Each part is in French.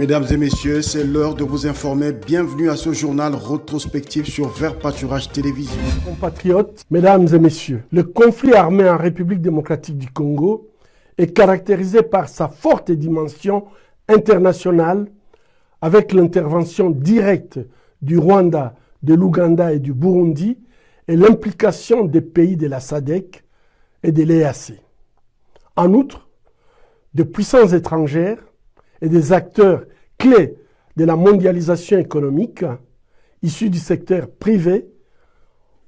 Mesdames et messieurs, c'est l'heure de vous informer. Bienvenue à ce journal rétrospectif sur Vert Pâturage Télévision. Compatriotes, mesdames et messieurs, le conflit armé en République démocratique du Congo est caractérisé par sa forte dimension internationale avec l'intervention directe du Rwanda, de l'Ouganda et du Burundi et l'implication des pays de la SADC et de l'EAC. En outre, de puissances étrangères et des acteurs clés de la mondialisation économique issus du secteur privé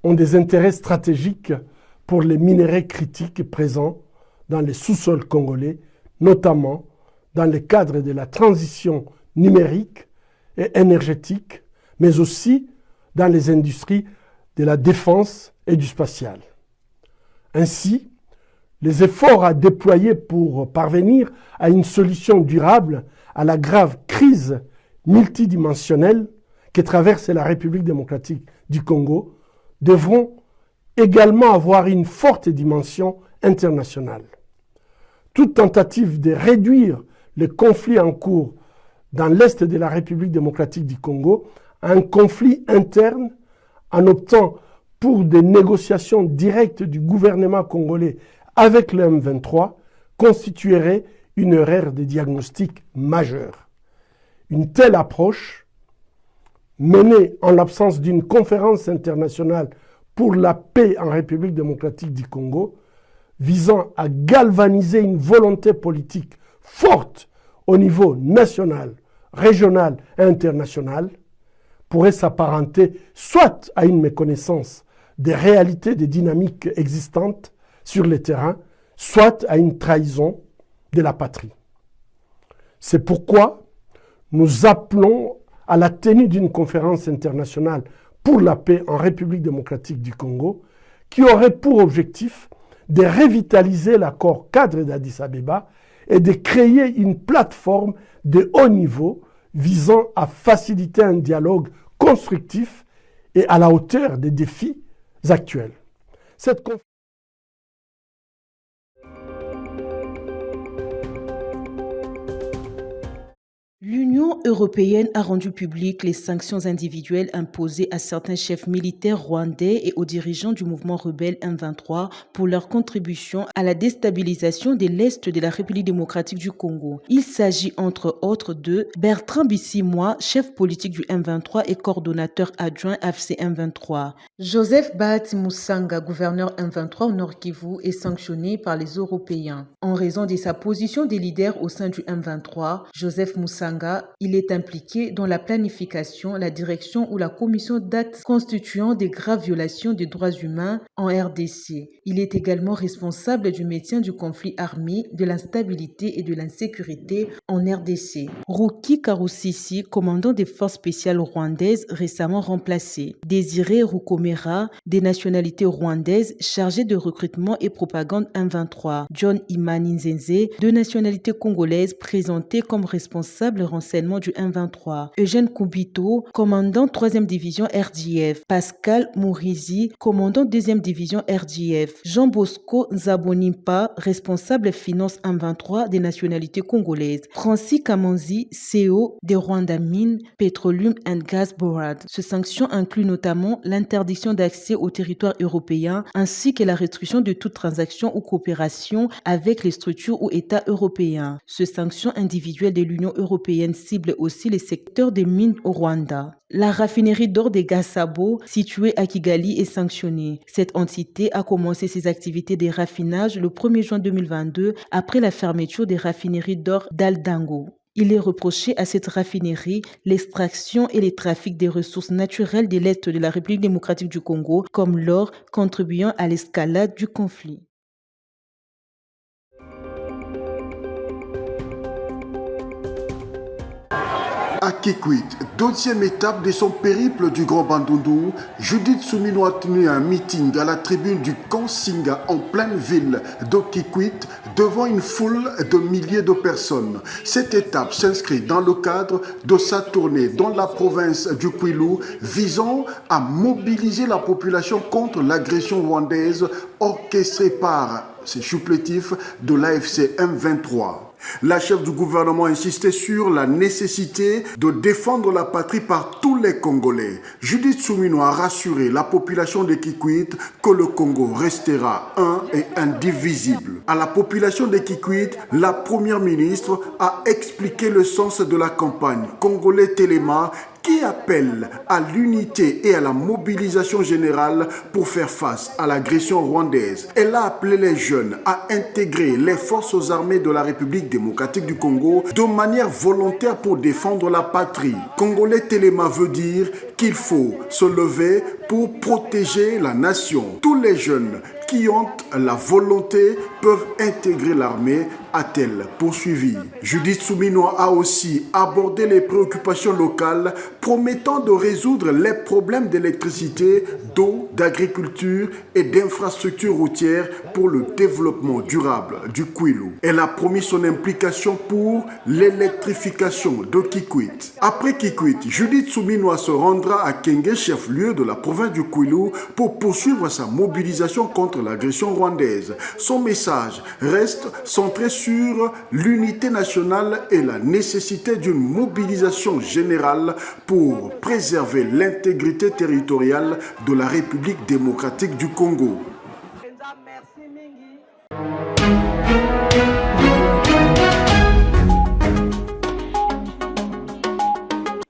ont des intérêts stratégiques pour les minerais critiques présents dans les sous-sols congolais, notamment dans le cadre de la transition numérique et énergétique, mais aussi dans les industries de la défense et du spatial. Ainsi, les efforts à déployer pour parvenir à une solution durable à la grave crise multidimensionnelle que traverse la République démocratique du Congo devront également avoir une forte dimension internationale. Toute tentative de réduire le conflit en cours dans l'Est de la République démocratique du Congo à un conflit interne en optant pour des négociations directes du gouvernement congolais avec le M23 constituerait une erreur de diagnostic majeure. Une telle approche, menée en l'absence d'une conférence internationale pour la paix en République démocratique du Congo, visant à galvaniser une volonté politique forte au niveau national, régional et international, pourrait s'apparenter soit à une méconnaissance des réalités des dynamiques existantes sur le terrain, soit à une trahison de la patrie. C'est pourquoi nous appelons à la tenue d'une conférence internationale pour la paix en République démocratique du Congo qui aurait pour objectif de revitaliser l'accord cadre d'Addis Abeba et de créer une plateforme de haut niveau visant à faciliter un dialogue constructif et à la hauteur des défis actuels. Cette L'Union européenne a rendu publiques les sanctions individuelles imposées à certains chefs militaires rwandais et aux dirigeants du mouvement rebelle M23 pour leur contribution à la déstabilisation de l'Est de la République démocratique du Congo. Il s'agit entre autres de Bertrand Bisimwa, chef politique du M23 et coordonnateur adjoint AFC M23. Joseph Bahati Musanga, gouverneur M23 au Nord Kivu, est sanctionné par les Européens. En raison de sa position de leader au sein du M23, Joseph Musanga il est impliqué dans la planification, la direction ou la commission d'actes constituant des graves violations des droits humains en RDC. Il est également responsable du maintien du conflit armé, de l'instabilité et de l'insécurité en RDC. Ruki Karusisi, commandant des forces spéciales rwandaises récemment remplacé. Désiré Rukomera, des nationalités rwandaises chargé de recrutement et propagande M23. John Imani Nzenze, de nationalité congolaise présenté comme responsable renseignement du M23. Eugène Kumbito, commandant 3e division RDF. Pascal Mourizi, commandant 2e division RDF. Jean Bosco Nzabonimpa, responsable finance M23 des nationalités congolaises. Francis Kamanzi, CEO des Rwanda Mines, Petroleum and Gas Board. Ces sanctions incluent notamment l'interdiction d'accès au territoire européen ainsi que la restriction de toute transaction ou coopération avec les structures ou États européens. Ces sanctions individuelles de l'Union européenne cible aussi les secteurs des mines au Rwanda. La raffinerie d'or de Gasabo, située à Kigali, est sanctionnée. Cette entité a commencé ses activités de raffinage le 1er juin 2022 après la fermeture des raffineries d'or d'Aldango. Il est reproché à cette raffinerie l'extraction et le trafic des ressources naturelles de l'Est de la République démocratique du Congo, comme l'or, contribuant à l'escalade du conflit. À Kikwit, deuxième étape de son périple du Grand Bandundu, Judith Soumino a tenu un meeting à la tribune du camp Singa en pleine ville de Kikwit devant une foule de milliers de personnes. Cette étape s'inscrit dans le cadre de sa tournée dans la province du Kwilu visant à mobiliser la population contre l'agression rwandaise orchestrée par ces supplétifs de l'AFC M23. La chef du gouvernement insistait sur la nécessité de défendre la patrie par tous les Congolais. Judith Soumino a rassuré la population de Kikwit que le Congo restera un et indivisible. À la population de Kikwit, la première ministre a expliqué le sens de la campagne Congolais Téléma qui appelle à l'unité et à la mobilisation générale pour faire face à l'agression rwandaise. Elle a appelé les jeunes à intégrer les forces armées de la République démocratique du Congo de manière volontaire pour défendre la patrie. Congolais Téléma veut dire qu'il faut se lever pour protéger la nation. Tous les jeunes qui ont la volonté peuvent intégrer l'armée, a-t-elle poursuivi. Judith Soumino a aussi abordé les préoccupations locales, promettant de résoudre les problèmes d'électricité, d'eau, d'agriculture et d'infrastructures routières pour le développement durable du Kwilu. Elle a promis son implication pour l'électrification de Kikwit. Après Kikwit, Judith Soumino se rendra à Kenge, chef-lieu de la province du Kwilu, pour poursuivre sa mobilisation contre l'agression rwandaise. Son message reste centré sur l'unité nationale et la nécessité d'une mobilisation générale pour préserver l'intégrité territoriale de la République démocratique du Congo.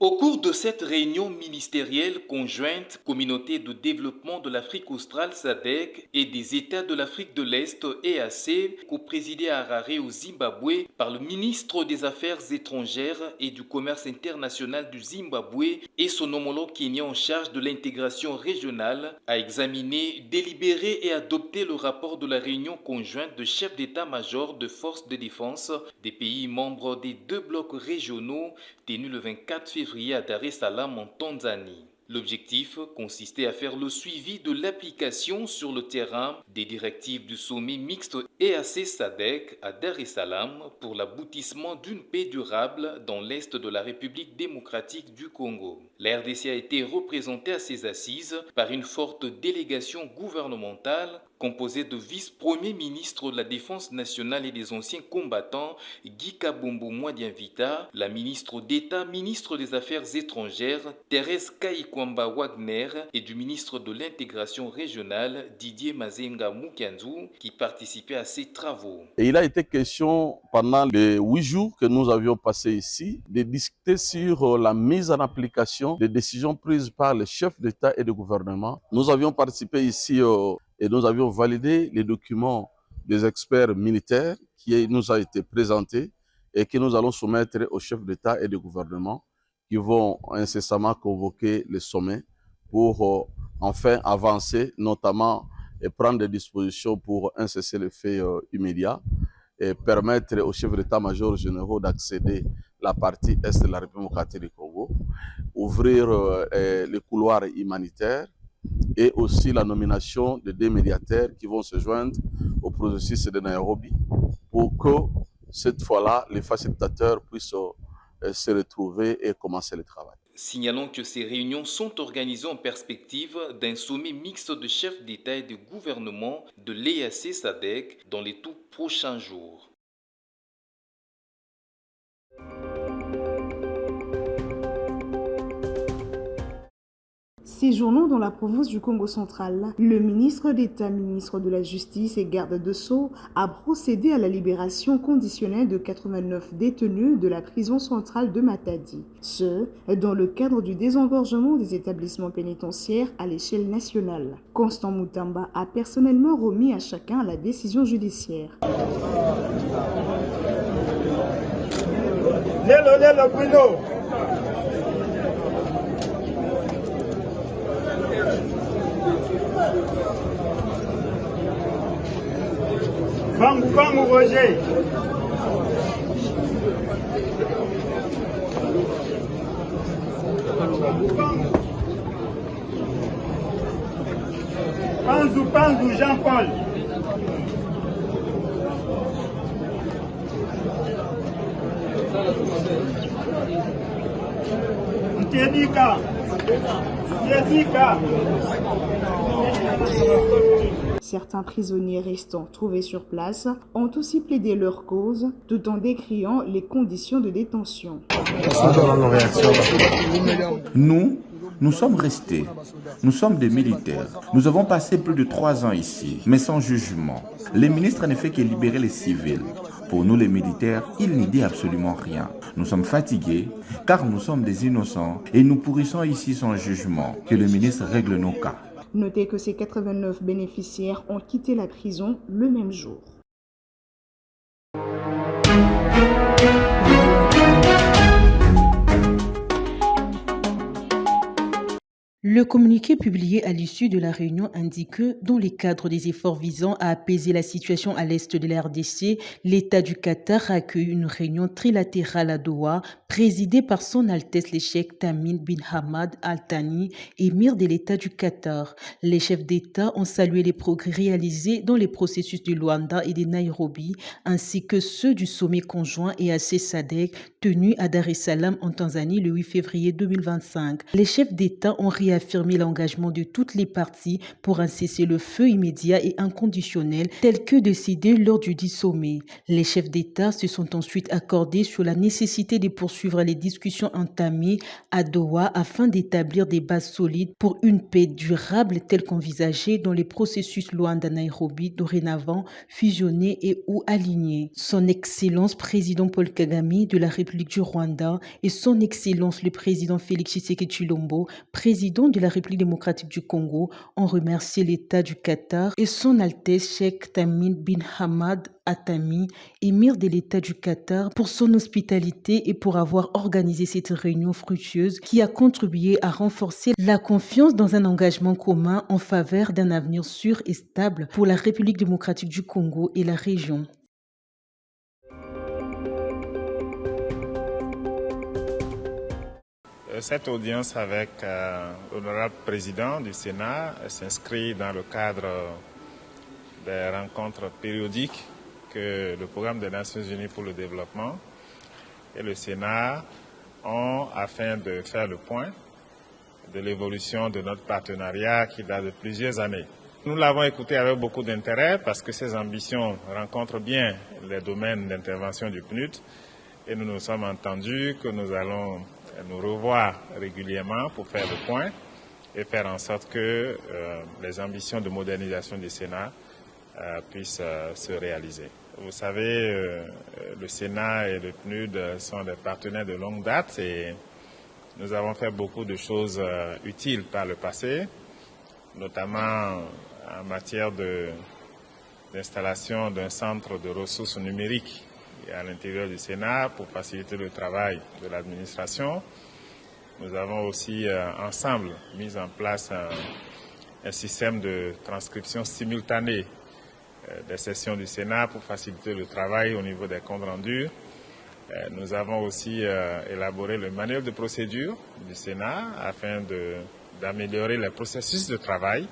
Au cours de cette réunion ministérielle conjointe, Communauté de développement de l'Afrique australe SADC et des États de l'Afrique de l'Est EAC, co-présidée à Harare au Zimbabwe par le ministre des Affaires étrangères et du commerce international du Zimbabwe et son homologue kenyan en charge de l'intégration régionale, a examiné, délibéré et adopté le rapport de la réunion conjointe de chefs d'état-major de forces de défense des pays membres des deux blocs régionaux tenus le 24 février à Dar es Salaam en Tanzanie. L'objectif consistait à faire le suivi de l'application sur le terrain des directives du sommet mixte EAC-SADC à Dar es Salaam pour l'aboutissement d'une paix durable dans l'est de la République démocratique du Congo. La RDC a été représentée à ces assises par une forte délégation gouvernementale composée de vice-premiers ministres de la Défense nationale et des anciens combattants, Guy Kabombo Mwadianvita, la ministre d'État, ministre des Affaires étrangères, Thérèse Kaikwamba Wagner, et du ministre de l'Intégration régionale, Didier Mazenga Mukianzu, qui participaient à ces travaux. Et il a été question, pendant les 8 jours que nous avions passés ici, de discuter sur la mise en application des décisions prises par les chefs d'État et de gouvernement. Nous avions participé ici et nous avions validé les documents des experts militaires qui nous a été présentés et que nous allons soumettre aux chefs d'État et de gouvernement qui vont incessamment convoquer les sommets pour enfin avancer, notamment et prendre des dispositions pour un cessez-le-feu immédiat et permettre aux chefs d'état-major généraux d'accéder à la partie est de la République démocratique du Congo, ouvrir les couloirs humanitaires et aussi la nomination de 2 médiateurs qui vont se joindre au processus de Nairobi pour que cette fois-là, les facilitateurs puissent se retrouver et commencer le travail. Signalons que ces réunions sont organisées en perspective d'un sommet mixte de chefs d'État et de gouvernement de l'EAC-SADC dans les tout prochains jours. Séjournant dans la province du Congo central, le ministre d'État, ministre de la Justice et garde de Sceaux a procédé à la libération conditionnelle de 89 détenus de la prison centrale de Matadi. Ce, dans le cadre du désengorgement des établissements pénitentiaires à l'échelle nationale. Constant Moutamba a personnellement remis à chacun la décision judiciaire. Bangu Roger. Panzou Jean-Paul. Mtiedika. Mtiedika. Certains prisonniers restants trouvés sur place ont aussi plaidé leur cause tout en décriant les conditions de détention. Nous sommes restés. Nous sommes des militaires. Nous avons passé plus de 3 ans ici, mais sans jugement. Les ministres ne font que libérer les civils. Pour nous les militaires, il n'y dit absolument rien. Nous sommes fatigués car nous sommes des innocents et nous pourrissons ici sans jugement. Que le ministre règle nos cas. Notez que ces 89 bénéficiaires ont quitté la prison le même jour. Le communiqué publié à l'issue de la réunion indique que, dans le cadre des efforts visant à apaiser la situation à l'est de la RDC, l'État du Qatar a accueilli une réunion trilatérale à Doha, présidée par son Altesse le Cheikh Tamim bin Hamad Al Thani, émir de l'État du Qatar. Les chefs d'État ont salué les progrès réalisés dans les processus de Luanda et de Nairobi, ainsi que ceux du sommet conjoint EAC-SADC tenu à Dar es Salaam en Tanzanie le 8 février 2025. Les chefs d'État ont réaffirmé l'engagement de toutes les parties pour un cessez-le-feu immédiat et inconditionnel tel que décidé lors du dit sommet. Les chefs d'État se sont ensuite accordés sur la nécessité de poursuivre les discussions entamées à Doha afin d'établir des bases solides pour une paix durable telle qu'envisagée dans les processus Luanda-Nairobi dorénavant fusionnés et ou alignés. Son Excellence président Paul Kagame de la République du Rwanda et Son Excellence le président Félix Tshisekedi Tshilombo, président de la République démocratique du Congo, ont remercié l'État du Qatar et son Altesse Cheikh Tamim bin Hamad Al Thani, émir de l'État du Qatar, pour son hospitalité et pour avoir organisé cette réunion fructueuse qui a contribué à renforcer la confiance dans un engagement commun en faveur d'un avenir sûr et stable pour la République démocratique du Congo et la région. Cette audience avec l'honorable président du Sénat s'inscrit dans le cadre des rencontres périodiques que le programme des Nations Unies pour le développement et le Sénat ont afin de faire le point de l'évolution de notre partenariat qui date de plusieurs années. Nous l'avons écouté avec beaucoup d'intérêt parce que ses ambitions rencontrent bien les domaines d'intervention du PNUD et nous nous sommes entendus que nous allons nous revoir régulièrement pour faire le point et faire en sorte que les ambitions de modernisation du Sénat puissent se réaliser. Vous savez, le Sénat et le PNUD sont des partenaires de longue date et nous avons fait beaucoup de choses utiles par le passé, notamment en matière d'installation d'un centre de ressources numériques à l'intérieur du Sénat pour faciliter le travail de l'administration. Nous avons aussi ensemble mis en place un système de transcription simultanée des sessions du Sénat pour faciliter le travail au niveau des comptes rendus. Nous avons aussi élaboré le manuel de procédure du Sénat afin d'améliorer les processus de travail,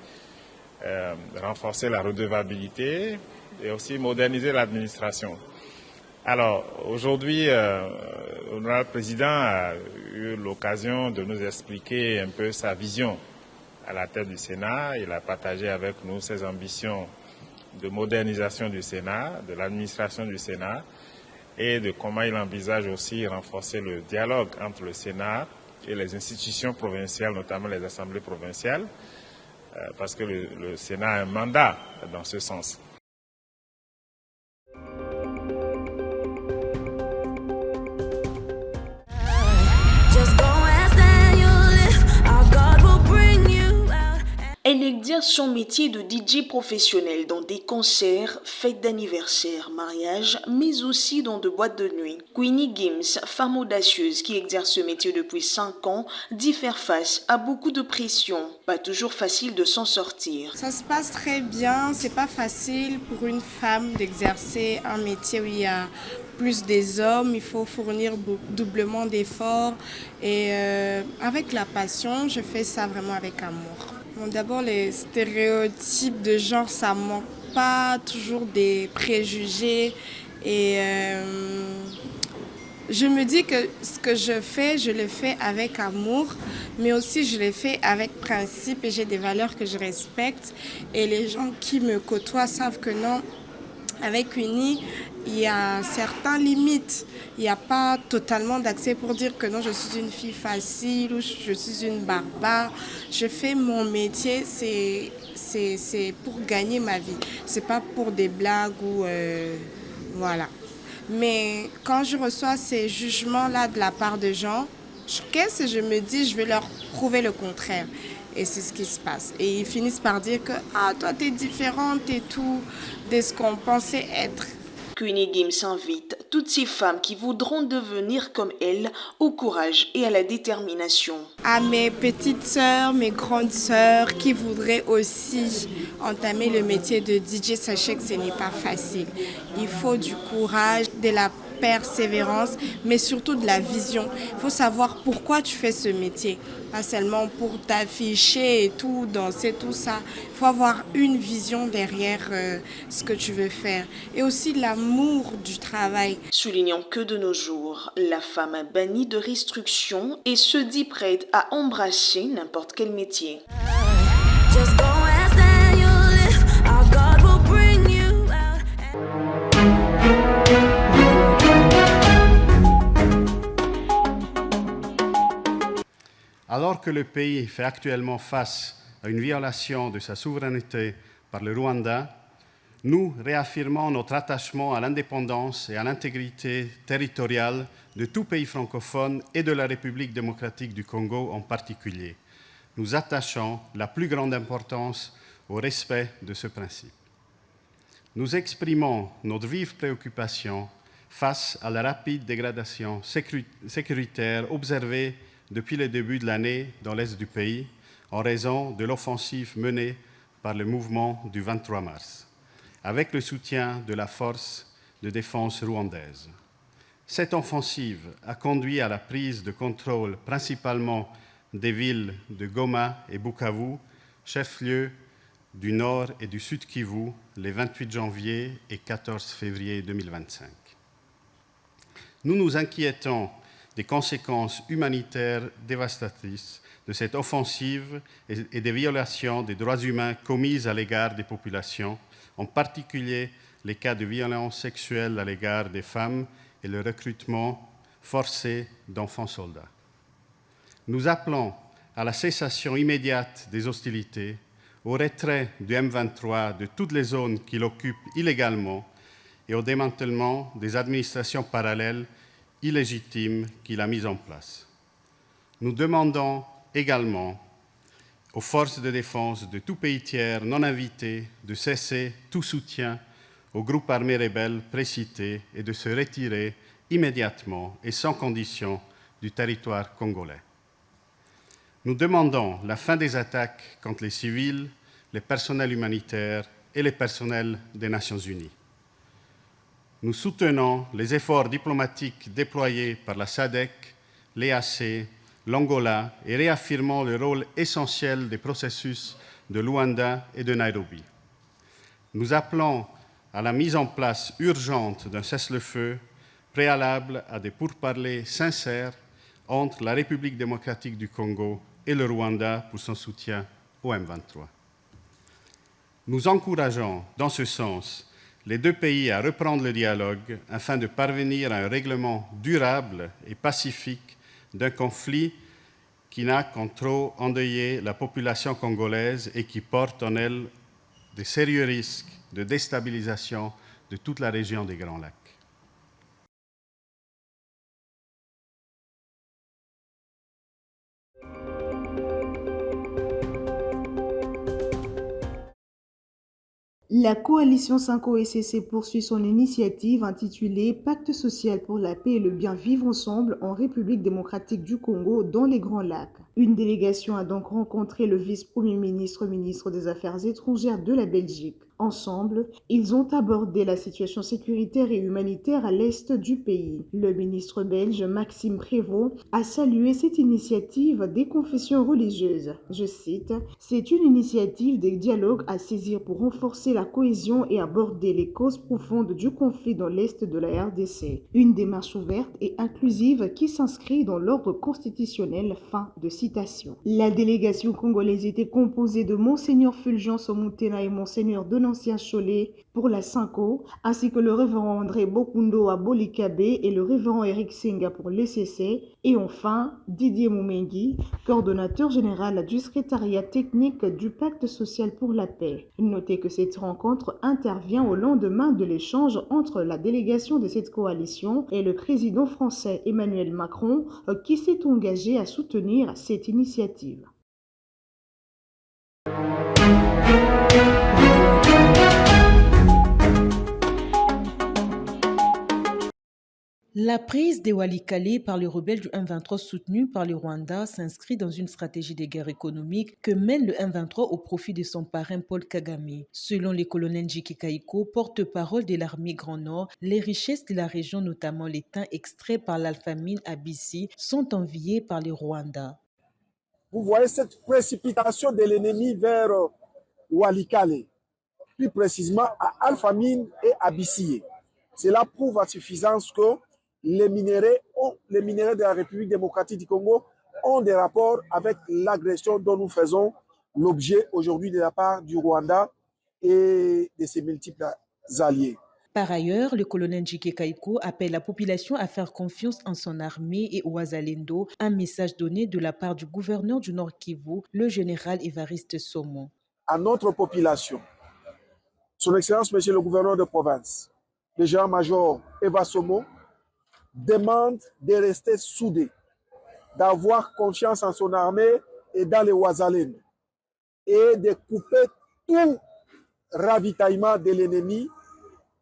renforcer la redevabilité et aussi moderniser l'administration. Alors, aujourd'hui, l'honorable président a eu l'occasion de nous expliquer un peu sa vision à la tête du Sénat. Il a partagé avec nous ses ambitions de modernisation du Sénat, de l'administration du Sénat et de comment il envisage aussi renforcer le dialogue entre le Sénat et les institutions provinciales, notamment les assemblées provinciales, parce que le Sénat a un mandat dans ce sens. Elle exerce son métier de DJ professionnel dans des concerts, fêtes d'anniversaire, mariages, mais aussi dans de boîtes de nuit. Queenie Gims, femme audacieuse qui exerce ce métier depuis 5 ans, dit faire face à beaucoup de pression. Pas toujours facile de s'en sortir. Ça se passe très bien, c'est pas facile pour une femme d'exercer un métier où il y a plus des hommes, il faut fournir doublement d'efforts et avec la passion, je fais ça vraiment avec amour. Bon, d'abord, les stéréotypes de genre, ça manque pas toujours des préjugés et Je me dis que ce que je le fais avec amour, mais aussi je le fais avec principe et j'ai des valeurs que je respecte. Et les gens qui me côtoient savent que non, avec Queenie, il y a certaines limites. Il n'y a pas totalement d'accès pour dire que non, je suis une fille facile ou je suis une barbare. Je fais mon métier, c'est pour gagner ma vie. C'est pas pour des blagues ou voilà. Mais quand je reçois ces jugements-là de la part de gens, je caisse et je me dis, je vais leur prouver le contraire. Et c'est ce qui se passe. Et ils finissent par dire que toi, t'es différente et tout de ce qu'on pensait être. Queenie Gims invite toutes ces femmes qui voudront devenir comme elle au courage et à la détermination. À mes petites sœurs, mes grandes sœurs qui voudraient aussi entamer le métier de DJ, sachez que ce n'est pas facile. Il faut du courage, de la persévérance, mais surtout de la vision. Il faut savoir pourquoi tu fais ce métier. Pas seulement pour t'afficher et tout, danser, tout ça. Il faut avoir une vision derrière ce que tu veux faire. Et aussi l'amour du travail. Soulignons que de nos jours, la femme est bannie de restrictions et se dit prête à embrasser n'importe quel métier. Alors que le pays fait actuellement face à une violation de sa souveraineté par le Rwanda, nous réaffirmons notre attachement à l'indépendance et à l'intégrité territoriale de tout pays francophone et de la République démocratique du Congo en particulier. Nous attachons la plus grande importance au respect de ce principe. Nous exprimons notre vive préoccupation face à la rapide dégradation sécuritaire observée depuis le début de l'année dans l'est du pays, en raison de l'offensive menée par le mouvement du 23 mars, avec le soutien de la force de défense rwandaise. Cette offensive a conduit à la prise de contrôle principalement des villes de Goma et Bukavu, chefs-lieux du Nord et du Sud Kivu, les 28 janvier et 14 février 2025. Nous nous inquiétons des conséquences humanitaires dévastatrices de cette offensive et des violations des droits humains commises à l'égard des populations, en particulier les cas de violences sexuelles à l'égard des femmes et le recrutement forcé d'enfants soldats. Nous appelons à la cessation immédiate des hostilités, au retrait du M23 de toutes les zones qu'il occupe illégalement et au démantèlement des administrations parallèles illégitime qu'il a mise en place. Nous demandons également aux forces de défense de tout pays tiers non invités de cesser tout soutien aux groupes armés rebelles précités et de se retirer immédiatement et sans condition du territoire congolais. Nous demandons la fin des attaques contre les civils, les personnels humanitaires et les personnels des Nations Unies. Nous soutenons les efforts diplomatiques déployés par la SADC, l'EAC, l'Angola et réaffirmons le rôle essentiel des processus de Luanda et de Nairobi. Nous appelons à la mise en place urgente d'un cessez-le-feu préalable à des pourparlers sincères entre la République démocratique du Congo et le Rwanda pour son soutien au M23. Nous encourageons, dans ce sens, les deux pays à reprendre le dialogue afin de parvenir à un règlement durable et pacifique d'un conflit qui n'a qu'en trop endeuillé la population congolaise et qui porte en elle de sérieux risques de déstabilisation de toute la région des Grands Lacs. La coalition Sanko-ECC poursuit son initiative intitulée Pacte social pour la paix et le bien vivre ensemble en République démocratique du Congo dans les Grands Lacs. Une délégation a donc rencontré le vice-premier ministre, ministre des Affaires étrangères de la Belgique. Ensemble, ils ont abordé la situation sécuritaire et humanitaire à l'est du pays. Le ministre belge Maxime Prévost a salué cette initiative des confessions religieuses. Je cite, « C'est une initiative de dialogue à saisir pour renforcer la cohésion et aborder les causes profondes du conflit dans l'est de la RDC. Une démarche ouverte et inclusive qui s'inscrit dans l'ordre constitutionnel. » Fin de citation. La délégation congolaise était composée de Monseigneur Fulgence Omutena et Monseigneur Donatien Cholet pour la Sanko, ainsi que le révérend André Bokundo à Bolikabe et le révérend Eric Senga pour l'ECC, et enfin Didier Moumengi, coordonnateur général du secrétariat technique du Pacte social pour la paix. Notez que cette rencontre intervient au lendemain de l'échange entre la délégation de cette coalition et le président français Emmanuel Macron, qui s'est engagé à soutenir cette initiative. La prise des Walikale par les rebelles du M23 soutenus par le Rwanda s'inscrit dans une stratégie de guerre économique que mène le M23 au profit de son parrain Paul Kagame. Selon le colonel Njike Kaiko, porte-parole de l'armée Grand Nord, les richesses de la région, notamment les thym extraits par l'alphamine Abissi, sont enviées par les Rwandais. Vous voyez cette précipitation de l'ennemi vers Walikale, plus précisément à alphamine et Abissi. Cela prouve à suffisance que les minéraux de la République démocratique du Congo ont des rapports avec l'agression dont nous faisons l'objet aujourd'hui de la part du Rwanda et de ses multiples alliés. Par ailleurs, le colonel Njike Kaiko appelle la population à faire confiance en son armée et au Wazalendo, un message donné de la part du gouverneur du Nord Kivu, le général Évariste Somo. À notre population, son Excellence, Monsieur le gouverneur de province, le général-major Eva Somo, demande de rester soudé, d'avoir confiance en son armée et dans les Wazalendo, et de couper tout ravitaillement de l'ennemi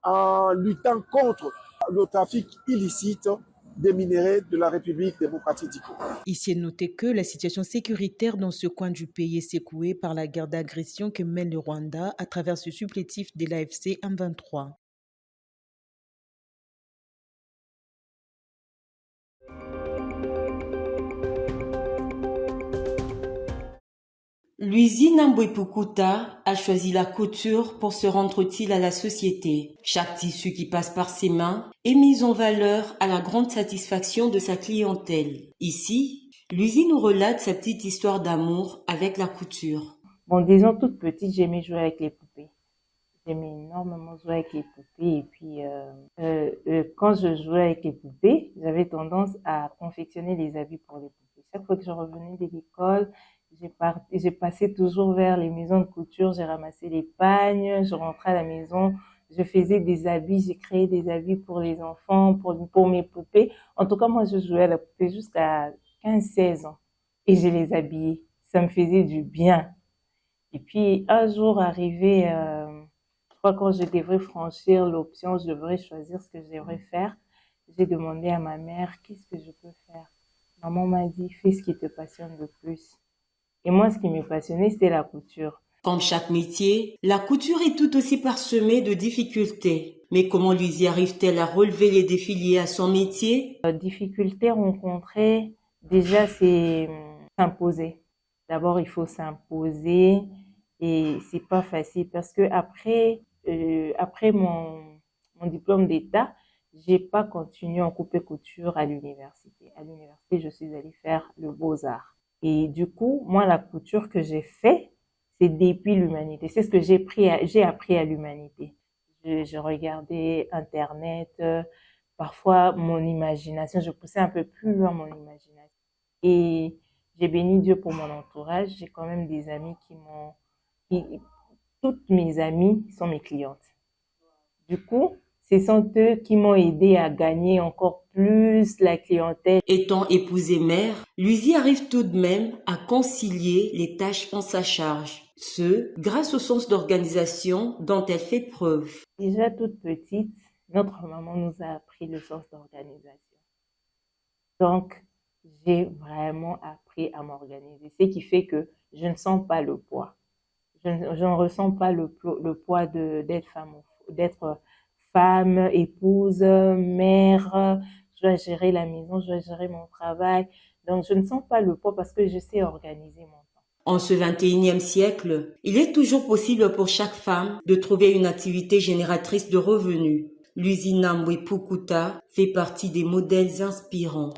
en luttant contre le trafic illicite des minéraux de la République démocratique du Congo. Ici est noté que la situation sécuritaire dans ce coin du pays est secouée par la guerre d'agression que mène le Rwanda à travers ce supplétif de l'AFC M23. L'usine Ambwepukuta a choisi la couture pour se rendre utile à la société. Chaque tissu qui passe par ses mains est mis en valeur à la grande satisfaction de sa clientèle. Ici, l'usine nous relate sa petite histoire d'amour avec la couture. Bon, disons toute petite, j'aimais jouer avec les poupées. J'aimais énormément jouer avec les poupées. Et puis, quand je jouais avec les poupées, j'avais tendance à confectionner des habits pour les poupées. Chaque fois que je revenais de l'école, j'ai passé toujours vers les maisons de couture, j'ai ramassé les pagnes, je rentrais à la maison, je faisais des habits, j'ai créé des habits pour les enfants, pour mes poupées. En tout cas, moi, je jouais à la poupée jusqu'à 15-16 ans et je les habillais. Ça me faisait du bien. Et puis, un jour arrivé, je crois quand je devrais franchir l'option, je devrais choisir ce que j'aimerais faire, j'ai demandé à ma mère, qu'est-ce que je peux faire? Maman m'a dit, fais ce qui te passionne le plus. Et moi, ce qui me passionnait, c'était la couture. Comme chaque métier, la couture est tout aussi parsemée de difficultés. Mais comment Luizy arrive-t-elle à relever les défis liés à son métier? Difficultés rencontrées, déjà, c'est s'imposer. D'abord, il faut s'imposer et c'est pas facile parce que après mon diplôme d'État, j'ai pas continué en coupe-couture à l'université. À l'université, je suis allée faire le Beaux-Arts. Et du coup, moi, la couture que j'ai fait, c'est depuis l'humanité. C'est ce que j'ai appris à l'humanité. Je regardais Internet, parfois mon imagination, je poussais un peu plus loin mon imagination. Et j'ai béni Dieu pour mon entourage. J'ai quand même des amis toutes mes amies sont mes clientes. Du coup, ce sont eux qui m'ont aidé à gagner encore plus la clientèle. Étant épousée mère, Luizy arrive tout de même à concilier les tâches en sa charge. Ce, grâce au sens d'organisation dont elle fait preuve. Déjà toute petite, notre maman nous a appris le sens d'organisation. Donc, j'ai vraiment appris à m'organiser. Ce qui fait que je ne sens pas le poids. Je ne ressens pas le poids d'être femme, épouse, mère. Je dois gérer la maison, je dois gérer mon travail. Donc, je ne sens pas le poids parce que je sais organiser mon temps. En ce 21e siècle, il est toujours possible pour chaque femme de trouver une activité génératrice de revenus. L'usine Mbwepukuta fait partie des modèles inspirants.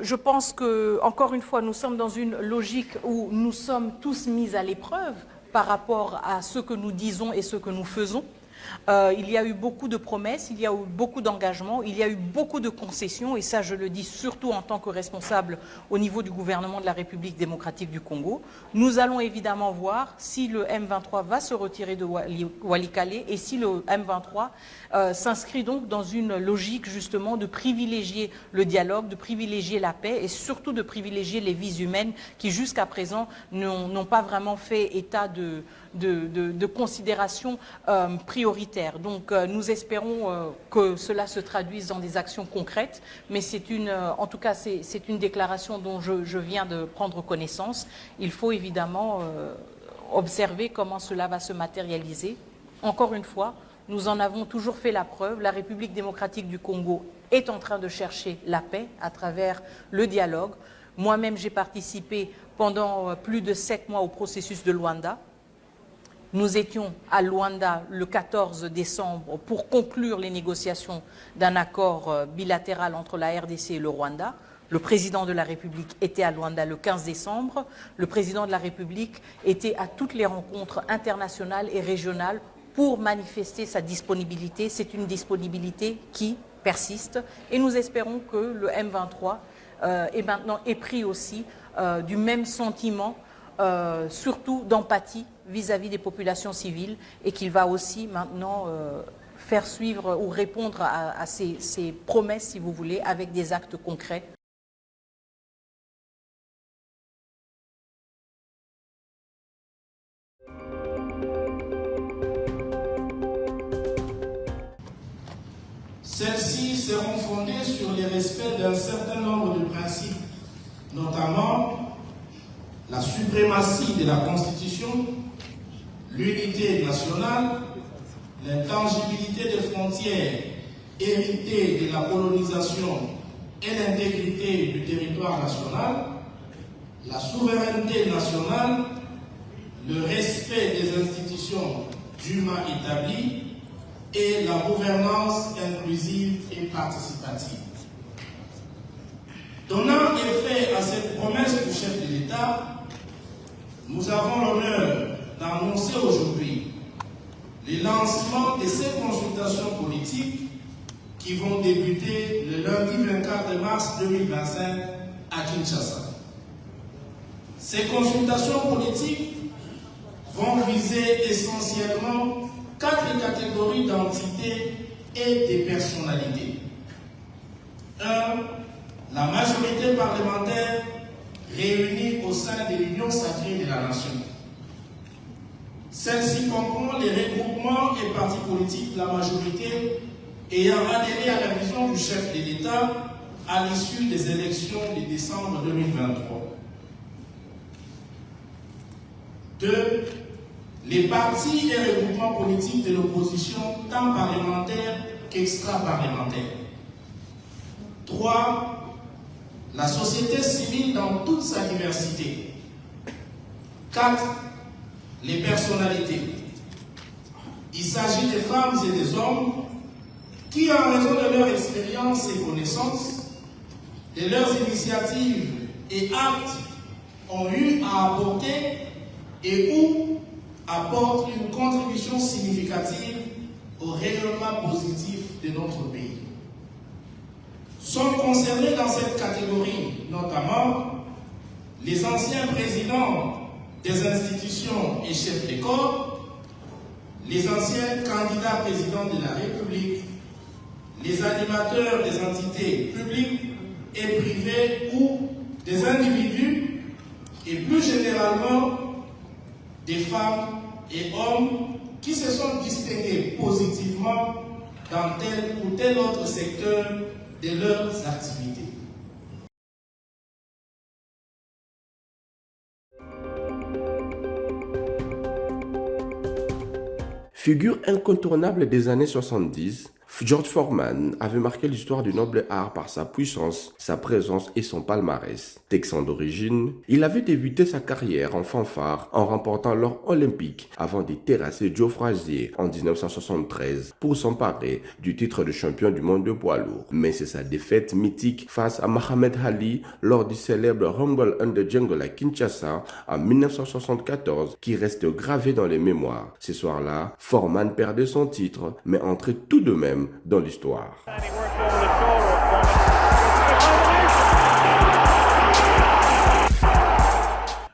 Je pense que, encore une fois, nous sommes dans une logique où nous sommes tous mis à l'épreuve par rapport à ce que nous disons et ce que nous faisons. Il y a eu beaucoup de promesses, il y a eu beaucoup d'engagements, il y a eu beaucoup de concessions, et ça je le dis surtout en tant que responsable au niveau du gouvernement de la République démocratique du Congo. Nous allons évidemment voir si le M23 va se retirer de Walikale et si le M23 s'inscrit donc dans une logique justement de privilégier le dialogue, de privilégier la paix et surtout de privilégier les vies humaines qui jusqu'à présent n'ont pas vraiment fait état de considération prioritaire. Donc nous espérons que cela se traduise dans des actions concrètes, mais en tout cas c'est une déclaration dont je viens de prendre connaissance. Il faut évidemment observer comment cela va se matérialiser. Encore une fois, nous en avons toujours fait la preuve. La République démocratique du Congo est en train de chercher la paix à travers le dialogue. Moi-même, j'ai participé pendant plus de 7 mois au processus de Luanda. Nous étions à Luanda le 14 décembre pour conclure les négociations d'un accord bilatéral entre la RDC et le Rwanda. Le président de la République était à Luanda le 15 décembre. Le président de la République était à toutes les rencontres internationales et régionales pour manifester sa disponibilité. C'est une disponibilité qui persiste et nous espérons que le M23 est maintenant épris aussi du même sentiment, surtout d'empathie vis-à-vis des populations civiles, et qu'il va aussi maintenant faire suivre ou répondre à ces promesses, si vous voulez, avec des actes concrets. Celles-ci seront fondées sur le respect d'un certain nombre de principes, notamment la suprématie de la Constitution, l'unité nationale, l'intangibilité des frontières héritées de la colonisation et l'intégrité du territoire national, la souveraineté nationale, le respect des institutions dûment établies et la gouvernance inclusive et participative. Donnant effet à cette promesse du chef de l'État, nous avons l'honneur d'annoncer aujourd'hui le lancement de ces consultations politiques qui vont débuter le lundi 24 mars 2025 à Kinshasa. Ces consultations politiques vont viser essentiellement 4 catégories d'entités et de personnalités. 1. La majorité parlementaire réunie au sein de l'Union sacrée de la nation. Celle-ci comprend les regroupements et partis politiques de la majorité ayant adhéré à la vision du chef de l'État à l'issue des élections de décembre 2023. 2. Les partis et regroupements politiques de l'opposition, tant parlementaires qu'extra-parlementaires. 3. La société civile dans toute sa diversité. 4. Les personnalités. Il s'agit des femmes et des hommes qui, en raison de leur expérience et connaissances, de leurs initiatives et actes, ont eu à apporter et ou apportent une contribution significative au rayonnement positif de notre pays. Sont concernés dans cette catégorie notamment les anciens présidents des institutions et chefs de corps, les anciens candidats présidents de la République, les animateurs des entités publiques et privées ou des individus et plus généralement des femmes et hommes qui se sont distingués positivement dans tel ou tel autre secteur de leurs activités. Figure incontournable des années 70, George Foreman avait marqué l'histoire du noble art par sa puissance, sa présence et son palmarès. Texan d'origine, il avait débuté sa carrière en fanfare en remportant l'or olympique avant de terrasser Joe Frazier en 1973 pour s'emparer du titre de champion du monde de poids lourd. Mais c'est sa défaite mythique face à Muhammad Ali lors du célèbre Rumble in the Jungle à Kinshasa en 1974 qui reste gravé dans les mémoires. Ce soir-là, Foreman perdait son titre mais entrait tout de même dans l'histoire.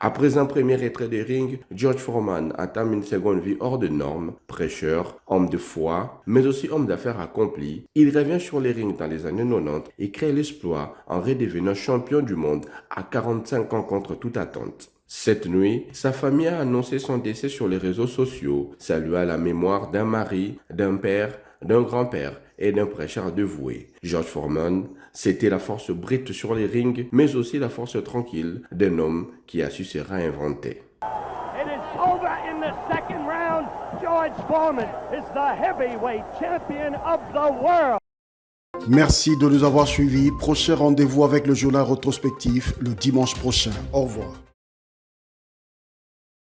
Après un premier retrait des rings, George Foreman entame une seconde vie hors de normes, prêcheur, homme de foi, mais aussi homme d'affaires accompli. Il revient sur les rings dans les années 90 et crée l'exploit en redevenant champion du monde à 45 ans contre toute attente. Cette nuit, sa famille a annoncé son décès sur les réseaux sociaux, salua la mémoire d'un mari, d'un père, d'un grand-père et d'un prêcheur dévoué. George Foreman, c'était la force brute sur les rings, mais aussi la force tranquille d'un homme qui a su se réinventer. It is over in the second round. George Foreman is the heavyweight champion of the world. Merci de nous avoir suivis. Prochain rendez-vous avec le journal rétrospectif le dimanche prochain. Au revoir.